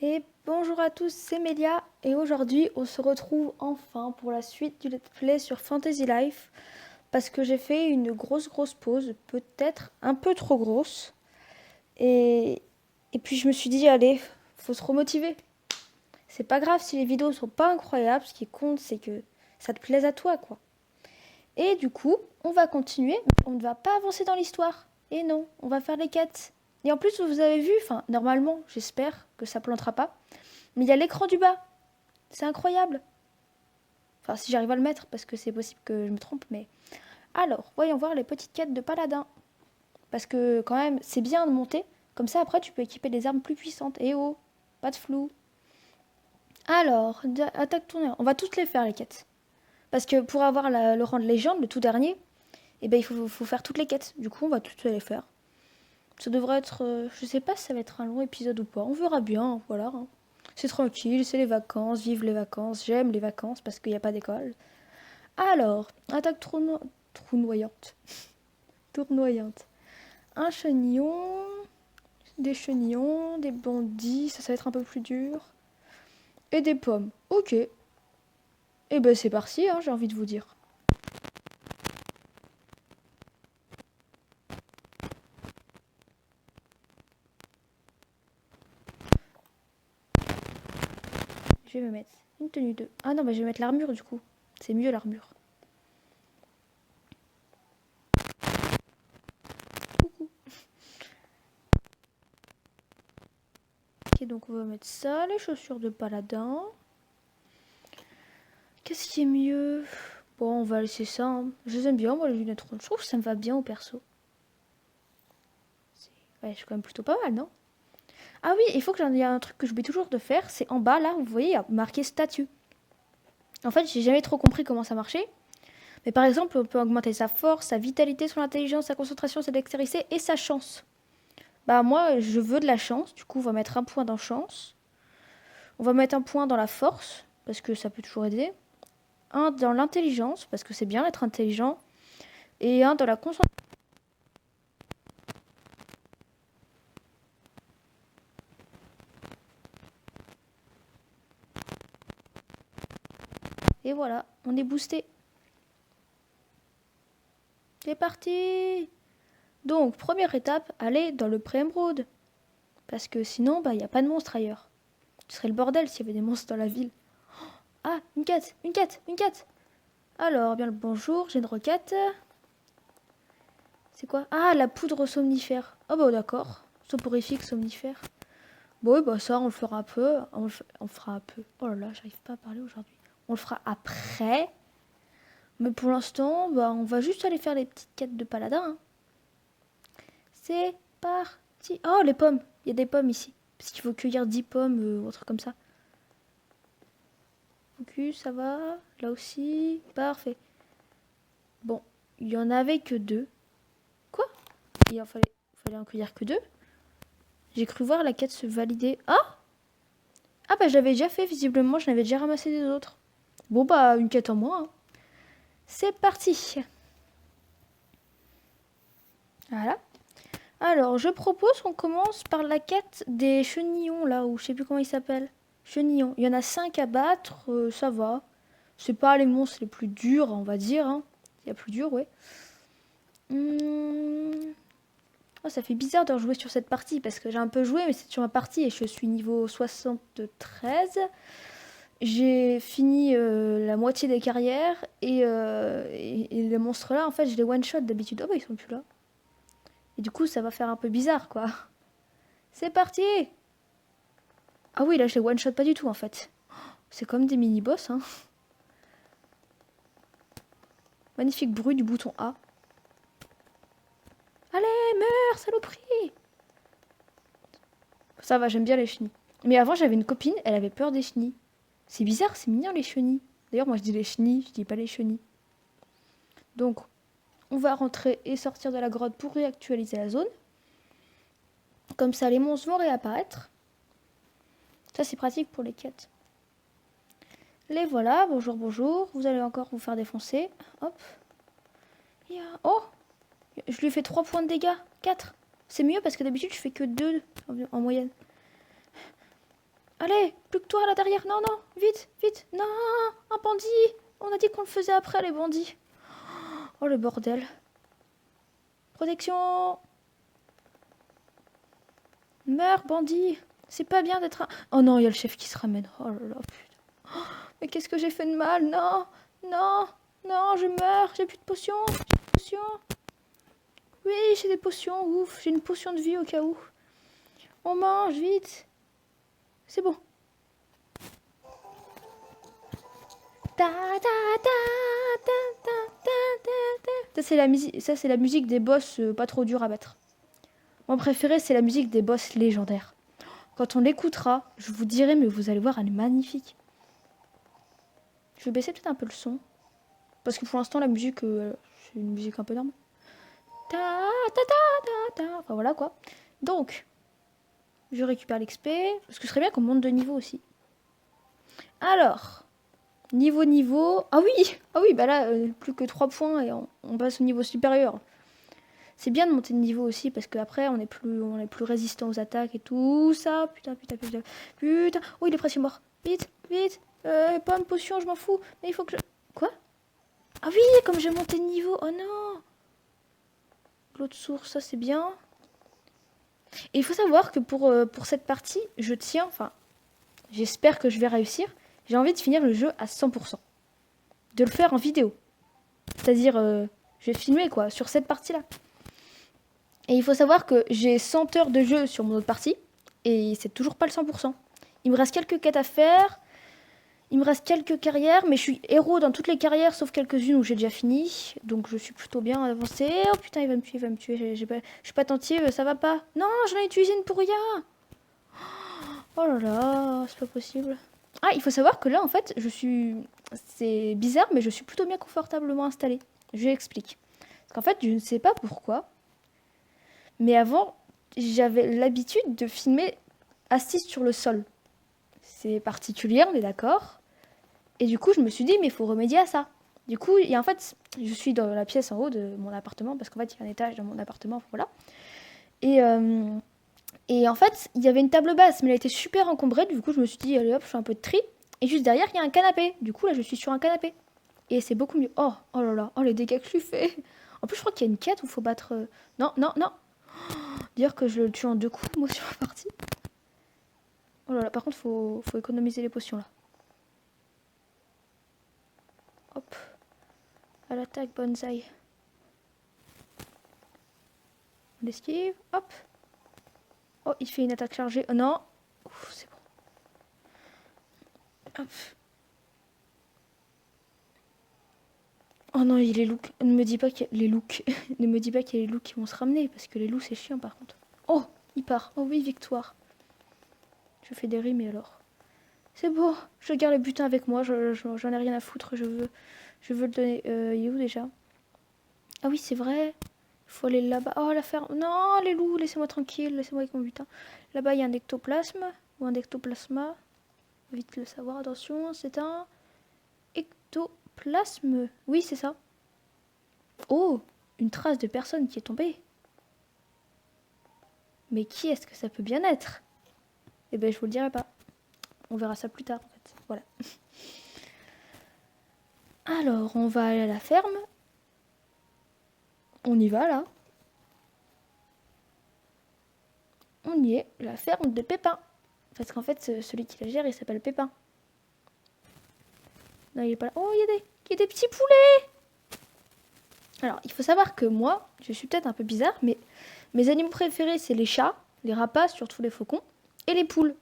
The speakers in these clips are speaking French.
Et bonjour à tous, c'est Mélia et aujourd'hui on se retrouve enfin pour la suite du let's play sur Fantasy Life parce que j'ai fait une grosse pause, peut-être un peu trop grosse et, et puis je me suis dit allez, faut se remotiver. C'est pas grave si les vidéos sont pas incroyables, ce qui compte c'est que ça te plaise à toi quoi. Et du coup, on va continuer, mais on ne va pas avancer dans l'histoire. Et non, on va faire les quêtes. Et en plus, vous avez vu, enfin normalement, j'espère que ça plantera pas. Mais il y a l'écran du bas. C'est incroyable. Enfin, si j'arrive à le mettre, parce que c'est possible que je me trompe, mais... Alors, voyons voir les petites quêtes de paladin. Parce que, quand même, c'est bien de monter. Comme ça, après, tu peux équiper des armes plus puissantes. Et oh, pas de flou. Alors, attaque tourneur. On va toutes les faire, les quêtes. Parce que pour avoir le rang de légende, le tout dernier, eh ben, il faut faire toutes les quêtes. Du coup, on va toutes les faire. Ça devrait être... je sais pas si ça va être un long épisode ou pas. On verra bien, voilà. Hein. C'est tranquille, c'est les vacances, vive les vacances. J'aime les vacances parce qu'il n'y a pas d'école. Alors, attaque tournoyante. Tournoyante. Un chenillon, des bandits, ça va être un peu plus dur. Et des pommes. Ok. Et ben c'est parti, hein, j'ai envie de vous dire. Je vais me mettre une tenue de... Ah non, mais je vais mettre l'armure du coup. C'est mieux l'armure. Coucou. Ok, donc on va mettre ça, les chaussures de paladin. Qu'est-ce qui est mieux? Bon, on va laisser ça. Hein. Je les aime bien, moi, les lunettes rondes. Je trouve que ça me va bien au perso. Ouais, je suis quand même plutôt pas mal, non? Ah oui, il faut que il y a un truc que j'oublie toujours de faire. C'est en bas, là, vous voyez, il y a marqué statut. En fait, j'ai jamais trop compris comment ça marchait. Mais par exemple, on peut augmenter sa force, sa vitalité, son intelligence, sa concentration, sa dextérité et sa chance. Bah moi, je veux de la chance. Du coup, on va mettre un point dans chance. On va mettre un point dans la force, parce que ça peut toujours aider. Un dans l'intelligence, parce que c'est bien d'être intelligent. Et un dans la concentration. Et voilà, on est boosté. C'est parti! Donc, première étape, aller dans le pré-émeraude. Parce que sinon, bah, il n'y a pas de monstres ailleurs. Ce serait le bordel s'il y avait des monstres dans la ville. Ah, une quête, une quête, une quête. Alors, bien le bonjour, j'ai une requête. C'est quoi? Ah, la poudre somnifère. Ah bah d'accord. Soporifique, somnifère. Bon, oui, bah ça, on le fera un peu. On le fera un peu. Oh là là, j'arrive pas à parler aujourd'hui. On le fera après. Mais pour l'instant, bah, on va juste aller faire les petites quêtes de paladin. Hein. C'est parti. Oh, les pommes. Il y a des pommes ici. Parce qu'il faut cueillir 10 pommes ou un truc comme ça. Ok, ça va. Là aussi. Parfait. Bon, il y en avait que 2. Quoi? Il en fallait en cueillir que 2. J'ai cru voir la quête se valider. Ah! Ah bah j'avais déjà fait, visiblement, je n'avais déjà ramassé des autres. Bon bah, une quête en moins. Hein. C'est parti. Voilà. Alors, je propose qu'on commence par la quête des chenillons, là, ou je sais plus comment ils s'appellent. Chenillons. Il y en a 5 à battre, ça va. C'est pas les monstres les plus durs, on va dire. Hein. Il y a plus dur, ouais. Oh, ça fait bizarre de rejouer sur cette partie, parce que j'ai un peu joué, mais c'est sur ma partie, et je suis niveau 73. J'ai fini la moitié des carrières, et les monstres là, en fait, je les one-shot d'habitude. Oh bah, ils sont plus là. Et du coup, ça va faire un peu bizarre, quoi. C'est parti! Ah oui, là, je les one-shot pas du tout, en fait. C'est comme des mini-boss, hein. Magnifique bruit du bouton A. Allez, meurs, saloperie! Ça va, j'aime bien les chenilles. Mais avant, j'avais une copine, elle avait peur des chenilles. C'est bizarre, c'est mignon, les chenilles. D'ailleurs, moi, je dis les chenilles, je dis pas les chenilles. Donc, on va rentrer et sortir de la grotte pour réactualiser la zone. Comme ça, les monstres vont réapparaître. Ça, c'est pratique pour les quêtes. Les voilà, bonjour, bonjour. Vous allez encore vous faire défoncer. Hop. Oh, je lui ai fait 3 points de dégâts. 4. C'est mieux parce que d'habitude, je fais que 2 en moyenne. Allez, plus que toi là derrière. Non, non, vite, vite. Non, un bandit. On a dit qu'on le faisait après, les bandits. Oh, le bordel. Protection. Meurs, bandit. C'est pas bien d'être un... Oh non, il y a le chef qui se ramène. Oh là là, putain. Oh, mais qu'est-ce que j'ai fait de mal? Non, non, non, je meurs. J'ai plus de potions. J'ai plus de potions. Oui, j'ai des potions. Ouf, j'ai une potion de vie au cas où. On mange, vite. C'est bon. Ça, c'est la musique des boss pas trop durs à battre. Mon préféré, c'est la musique des boss légendaires. Quand on l'écoutera, je vous dirai, mais vous allez voir, elle est magnifique. Je vais baisser peut-être un peu le son. Parce que pour l'instant, la musique, c'est une musique un peu normale. Enfin voilà quoi. Donc, je récupère l'XP. Parce que ce serait bien qu'on monte de niveau aussi. Alors, niveau. Ah oui, bah là, plus que 3 points et on passe au niveau supérieur. C'est bien de monter de niveau aussi parce qu'après on est plus résistant aux attaques et tout ça. Putain. Oh, il est presque mort. Vite. Pas une potion, je m'en fous. Mais il faut que je... Quoi? Ah oui, comme j'ai monté de niveau. Oh non. L'autre source, ça c'est bien. Et il faut savoir que pour cette partie, je tiens... Enfin, j'espère que je vais réussir. J'ai envie de finir le jeu à 100%. De le faire en vidéo. C'est-à-dire, je vais filmer quoi, sur cette partie-là. Et il faut savoir que j'ai 100 heures de jeu sur mon autre partie. Et c'est toujours pas le 100%. Il me reste quelques quêtes à faire. Il me reste quelques carrières. Mais je suis héros dans toutes les carrières sauf quelques-unes où j'ai déjà fini. Donc je suis plutôt bien avancée. Oh putain, il va me tuer. Je suis pas attentive, ça va pas. Non, j'en ai utilisé une pour rien. Oh là là, c'est pas possible. Ah, il faut savoir que là, en fait, c'est bizarre, mais je suis plutôt bien confortablement installée. Je l'explique. Parce qu'en fait, je ne sais pas pourquoi. Mais avant, j'avais l'habitude de filmer assise sur le sol. C'est particulier, on est d'accord. Et du coup, je me suis dit, mais il faut remédier à ça. Du coup, et en fait, je suis dans la pièce en haut de mon appartement, parce qu'en fait, il y a un étage dans mon appartement, voilà. Et en fait, il y avait une table basse, mais elle était super encombrée. Du coup, je me suis dit, allez hop, je fais un peu de tri. Et juste derrière, il y a un canapé. Du coup, là, je suis sur un canapé. Et c'est beaucoup mieux. Oh là là, oh les dégâts que je lui fais. En plus, je crois qu'il y a une quête où il faut battre... Non. Dire que je le tue en 2 coups, moi, sur la partie. Oh là là, par contre, faut économiser les potions, là. Hop. À l'attaque, bonsaï. On esquive, hop. Oh, il fait une attaque chargée. Oh non. Ouf, c'est bon. Hop. Oh non, il est loup. Ne me dis pas qu'il y a les loups. Ne me dis pas qu'il y a les loups qui vont se ramener, parce que les loups, c'est chiant, par contre. Oh, il part. Oh oui, victoire. Je fais des rimes, et alors? C'est bon, je garde le butin avec moi, j'en ai rien à foutre, je veux le donner. Il est où déjà? Ah oui, c'est vrai. Il faut aller là-bas. Oh, la ferme. Non, les loups, laissez-moi tranquille, laissez-moi avec mon butin. Là-bas, il y a un ectoplasme ou un ectoplasma. Vite le savoir, attention, c'est un ectoplasme. Oui, c'est ça. Oh, une trace de personne qui est tombée. Mais qui est-ce que ça peut bien être? Eh ben, je vous le dirai pas. On verra ça plus tard, en fait. Voilà. Alors, on va aller à la ferme. On y va, là. On y est, la ferme de Pépin. Parce qu'en fait, celui qui la gère, il s'appelle Pépin. Non, il est pas là. Oh, il y a des petits poulets. Alors, il faut savoir que moi, je suis peut-être un peu bizarre, mais mes animaux préférés, c'est les chats, les rapaces, surtout les faucons, et les poules.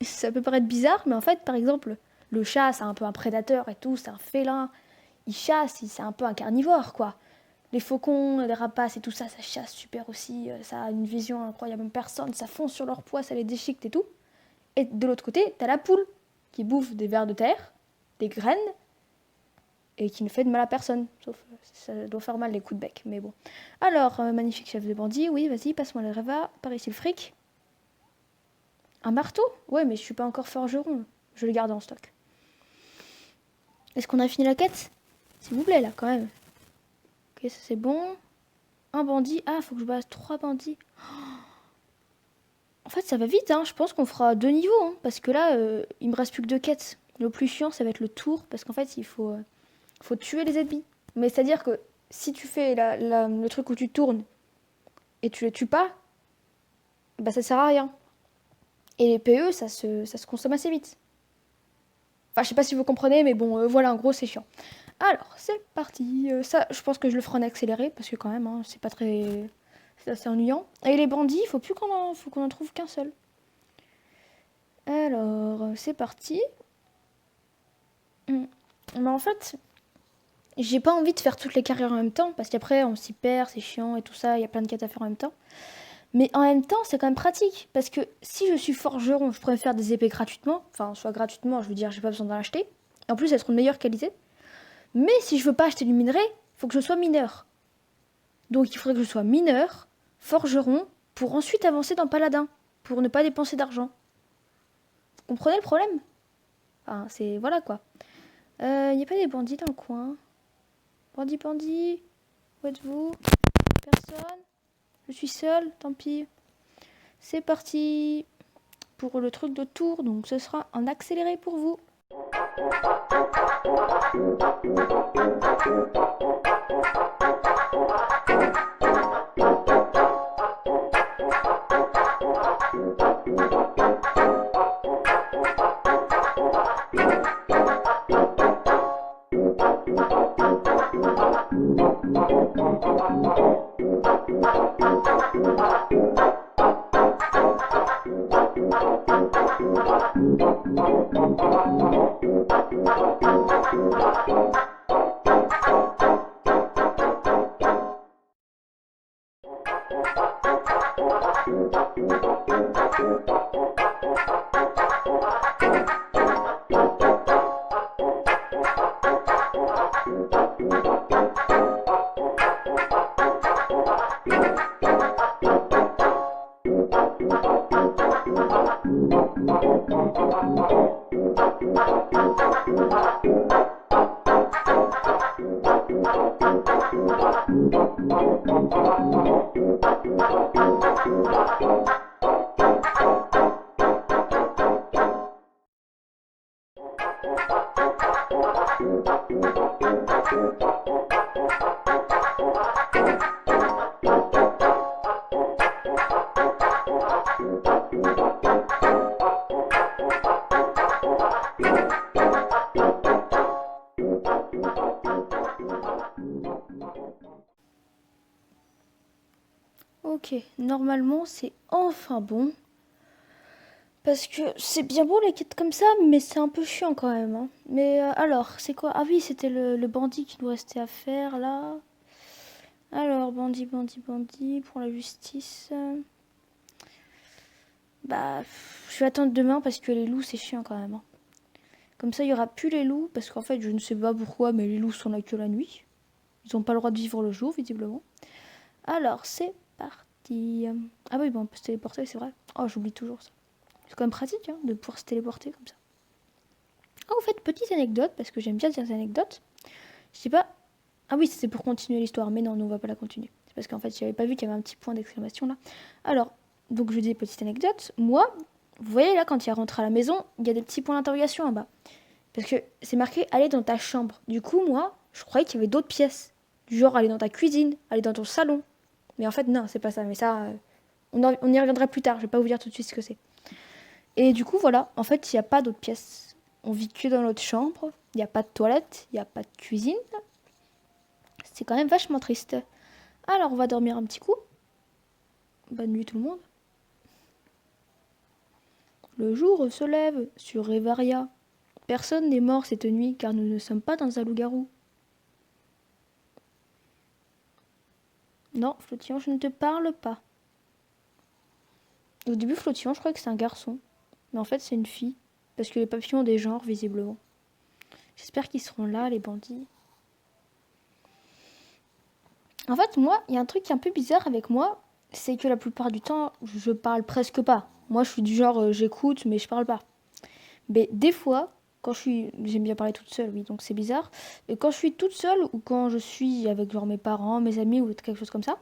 Ça peut paraître bizarre, mais en fait, par exemple, le chat, c'est un peu un prédateur et tout, c'est un félin. Il chasse, c'est un peu un carnivore, quoi. Les faucons, les rapaces et tout ça, ça chasse super aussi. Ça a une vision incroyable en personne, ça fonce sur leur poids, ça les déchiquette et tout. Et de l'autre côté, t'as la poule qui bouffe des vers de terre, des graines, et qui ne fait de mal à personne. Sauf ça doit faire mal les coups de bec, mais bon. Alors, magnifique chef de bandit, oui, vas-y, passe-moi le reva, par ici le fric. Un marteau? Ouais, mais je suis pas encore forgeron. Je le garde en stock. Est-ce qu'on a fini la quête? S'il vous plaît, là, quand même. Ok, ça c'est bon. Un bandit. Ah, faut que je base 3 bandits. En fait, ça va vite, hein. Je pense qu'on fera 2 niveaux, hein, parce que là, il me reste plus que 2 quêtes. Le plus chiant, ça va être le tour, parce qu'en fait, faut tuer les ennemis. Mais c'est-à-dire que si tu fais le truc où tu tournes et tu les tues pas, bah ça sert à rien. Et les PE, ça se consomme assez vite. Enfin, je sais pas si vous comprenez, mais bon, voilà, en gros, c'est chiant. Alors, c'est parti. Ça, je pense que je le ferai en accéléré, parce que quand même, hein, c'est pas très... C'est assez ennuyant. Et les bandits, faut qu'on en trouve qu'un seul. Alors, c'est parti. Mais en fait, j'ai pas envie de faire toutes les carrières en même temps, parce qu'après, on s'y perd, c'est chiant et tout ça, il y a plein de quêtes à faire en même temps. Mais en même temps, c'est quand même pratique, parce que si je suis forgeron, je pourrais faire des épées gratuitement. Enfin, soit gratuitement, je veux dire, j'ai pas besoin d'en acheter. Et en plus, elles seront de meilleure qualité. Mais si je veux pas acheter du minerai, faut que je sois mineur. Donc il faudrait que je sois mineur, forgeron, pour ensuite avancer dans paladin, pour ne pas dépenser d'argent. Vous comprenez le problème? Enfin, c'est... Voilà quoi. Y a pas des bandits dans le coin? Bandit, bandit, où êtes-vous? Personne? Je suis seule, tant pis. C'est parti pour le truc de tour, donc ce sera en accéléré pour vous. Ok, normalement c'est enfin bon. Parce que c'est bien beau les quêtes comme ça, mais c'est un peu chiant quand même, hein. Mais alors, c'est quoi? Ah oui, c'était le bandit qui nous restait à faire là. Alors, bandit, bandit, bandit, pour la justice. Bah, je vais attendre demain parce que les loups c'est chiant quand même, hein. Comme ça, il y aura plus les loups, parce qu'en fait, je ne sais pas pourquoi, mais les loups sont là que la nuit. Ils n'ont pas le droit de vivre le jour, visiblement. Alors, c'est parti. Ah oui, bon, on peut se téléporter, c'est vrai. Oh, j'oublie toujours ça. C'est quand même pratique, hein, de pouvoir se téléporter comme ça. Ah, en fait, petite anecdote, parce que j'aime bien dire des anecdotes. Je sais pas. Ah oui, c'est pour continuer l'histoire, mais non, on va pas la continuer. C'est parce qu'en fait, j'avais pas vu qu'il y avait un petit point d'exclamation là. Alors, donc je dis petite anecdote. Moi, vous voyez là, quand il rentre à la maison, il y a des petits points d'interrogation en bas. Parce que c'est marqué aller dans ta chambre. Du coup, moi, je croyais qu'il y avait d'autres pièces. Du genre aller dans ta cuisine, aller dans ton salon. Mais en fait, non, c'est pas ça. Mais ça, on y reviendra plus tard. Je vais pas vous dire tout de suite ce que c'est. Et du coup, voilà. En fait, il n'y a pas d'autres pièces. On vit que dans notre chambre. Il n'y a pas de toilette. Il n'y a pas de cuisine. C'est quand même vachement triste. Alors, on va dormir un petit coup. Bonne nuit tout le monde. Le jour se lève sur Revaria. Personne n'est mort cette nuit car nous ne sommes pas dans un loup-garou. Non, Flottillon, je ne te parle pas. Au début, Flottillon, je croyais que c'est un garçon. Mais en fait, c'est une fille. Parce que les papillons ont des genres, visiblement. J'espère qu'ils seront là, les bandits. En fait, moi, il y a un truc qui est un peu bizarre avec moi. C'est que la plupart du temps, je parle presque pas. Moi, je suis du genre, j'écoute, mais je parle pas. Mais des fois, quand je suis... J'aime bien parler toute seule, oui, donc c'est bizarre. Et quand je suis toute seule, ou quand je suis avec genre mes parents, mes amis, ou quelque chose comme ça,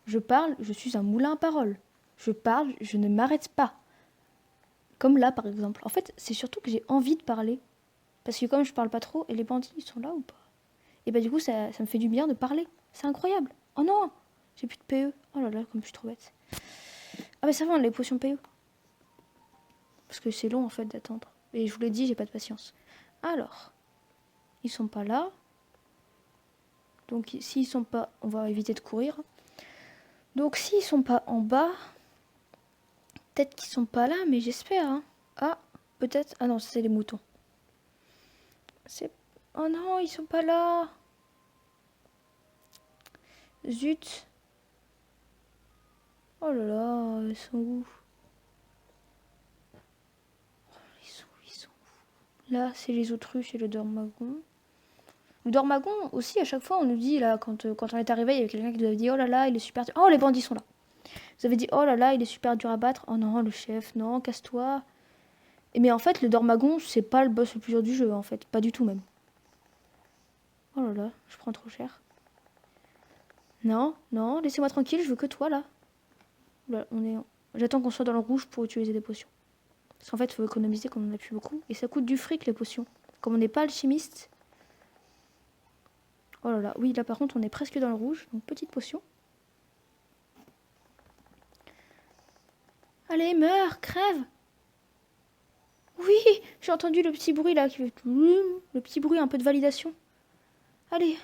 je parle, je suis un moulin à paroles. Je parle, je ne m'arrête pas. Comme là, par exemple. En fait, c'est surtout que j'ai envie de parler. Parce que comme je parle pas trop, et les bandits, ils sont là ou pas? Et bah du coup, ça me fait du bien de parler. C'est incroyable. Oh non, j'ai plus de PE. Oh là là, comme je suis trop bête. Ah mais ça va, les potions PE. Parce que c'est long en fait d'attendre. Et je vous l'ai dit, j'ai pas de patience. Alors, ils sont pas là. Donc s'ils sont pas, on va éviter de courir. Donc s'ils sont pas en bas, peut-être qu'ils sont pas là, mais j'espère. Hein. Ah, peut-être. Ah non, c'est les moutons. C'est. Oh non, ils sont pas là. Zut. Oh là là, ils sont où? Ils sont où? Là, c'est les autruches et le dormagon. Le dormagon aussi, à chaque fois, on nous dit, là, quand on est arrivé, il y avait quelqu'un qui nous avait dit, oh là là, il est super dur. Oh, les bandits sont là. Vous avez dit, oh là là, il est super dur à battre. Oh non, le chef, non, casse-toi. Mais en fait, le dormagon, c'est pas le boss le plus dur du jeu, en fait. Pas du tout, même. Oh là là, je prends trop cher. Non, non, laissez-moi tranquille, je veux que toi, là. Là, J'attends qu'on soit dans le rouge pour utiliser des potions. Parce qu'en fait, il faut économiser comme on en a plus beaucoup. Et ça coûte du fric, les potions. Comme on n'est pas alchimiste. Oh là là, oui, là par contre, on est presque dans le rouge. Donc, petite potion. Allez, meurs, crève. Oui, j'ai entendu le petit bruit là qui fait le petit bruit un peu de validation. Allez,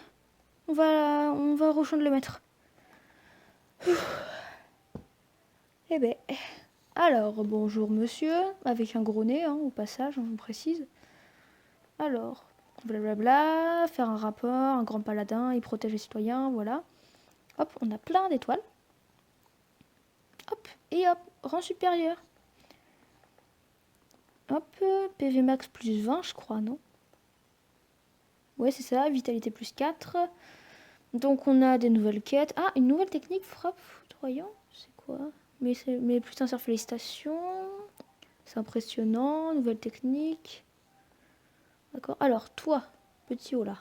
on va rejoindre le maître. Eh ben, alors bonjour monsieur, avec un gros nez au passage, on précise. Alors, blablabla, faire un rapport, un grand paladin, il protège les citoyens, voilà. Hop, on a plein d'étoiles. Hop, et hop, rang supérieur. Hop, PV max plus 20, je crois, non? Ouais, c'est ça, vitalité plus 4. Donc on a des nouvelles quêtes. Ah, une nouvelle technique, frappe foudroyant. C'est quoi? Mais putain, ça félicitations. C'est impressionnant, nouvelle technique. D'accord. Alors, toi, petit haut là.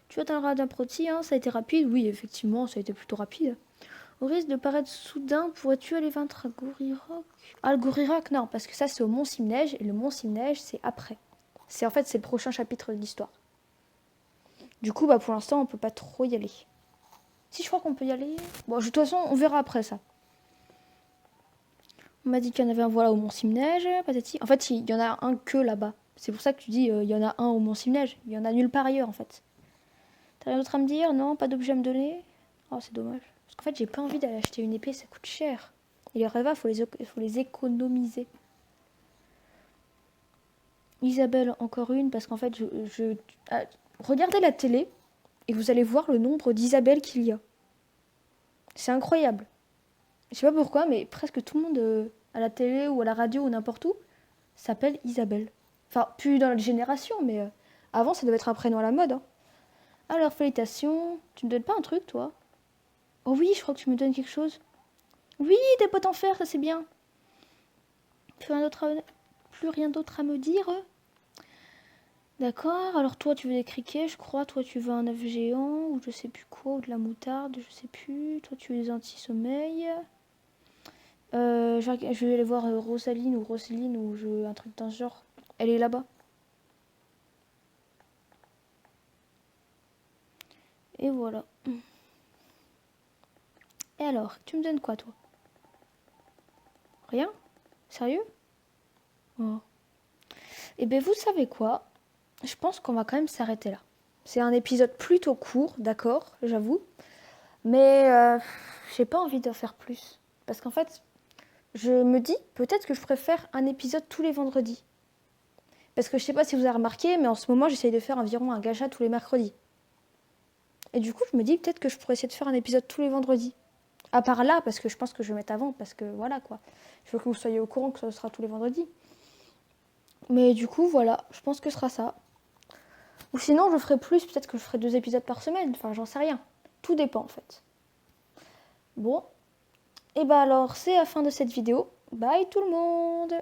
Tu atteindras d'un proti, hein, ça a été rapide. Oui, effectivement, ça a été plutôt rapide. Au risque de paraître soudain, pourrais-tu aller vaincre Goriroc? Ah, le Goriroc, non, parce que ça, c'est au Mont Simneige, et le Mont Simneige, c'est après. C'est le prochain chapitre de l'histoire. Du coup, bah, pour l'instant, on peut pas trop y aller. Si, je crois qu'on peut y aller. Bon, de toute façon, on verra après ça. On m'a dit qu'il y en avait un, voilà, au Mont Simneige, patati. En fait, il y en a un que là-bas. C'est pour ça que tu dis, il y en a un au Mont Simneige. Il y en a nulle part ailleurs, en fait. T'as rien d'autre à me dire? Non, pas d'objet à me donner? Oh, c'est dommage. Parce qu'en fait, j'ai pas envie d'aller acheter une épée, ça coûte cher. Et les revas, faut les économiser. Isabelle, encore une, parce qu'en fait, regardez la télé et vous allez voir le nombre d'Isabelle qu'il y a. C'est incroyable. Je sais pas pourquoi, mais presque tout le monde à la télé ou à la radio ou n'importe où s'appelle Isabelle. Enfin, plus dans notre génération, mais avant, ça devait être un prénom à la mode. Hein. Alors, félicitations. Tu me donnes pas un truc, toi? Oh oui, je crois que tu me donnes quelque chose. Oui, des potes en fer, ça c'est bien. Plus rien d'autre à me dire. D'accord, alors toi tu veux des criquets, je crois. Toi tu veux un œuf géant, ou je sais plus quoi, ou de la moutarde, je sais plus. Toi tu veux des anti-sommeil. Je vais aller voir Rosaline ou Roseline ou un truc dans ce genre. Elle est là-bas. Et voilà. Et alors, tu me donnes quoi toi? Rien? Sérieux? Oh. Eh ben vous savez quoi? Je pense qu'on va quand même s'arrêter là. C'est un épisode plutôt court, d'accord, j'avoue. Mais j'ai pas envie d'en faire plus. Parce qu'en fait, je me dis peut-être que je préfère un épisode tous les vendredis. Parce que je sais pas si vous avez remarqué, mais en ce moment, j'essaye de faire environ un gacha tous les mercredis. Et du coup, je me dis peut-être que je pourrais essayer de faire un épisode tous les vendredis. À part là, parce que je pense que je vais mettre avant, parce que voilà quoi. Je veux que vous soyez au courant que ça sera tous les vendredis. Mais du coup, voilà, je pense que ce sera ça. Ou sinon, je ferai plus, peut-être que je ferai 2 épisodes par semaine. Enfin, j'en sais rien. Tout dépend en fait. Bon. Et bah alors, c'est la fin de cette vidéo. Bye tout le monde!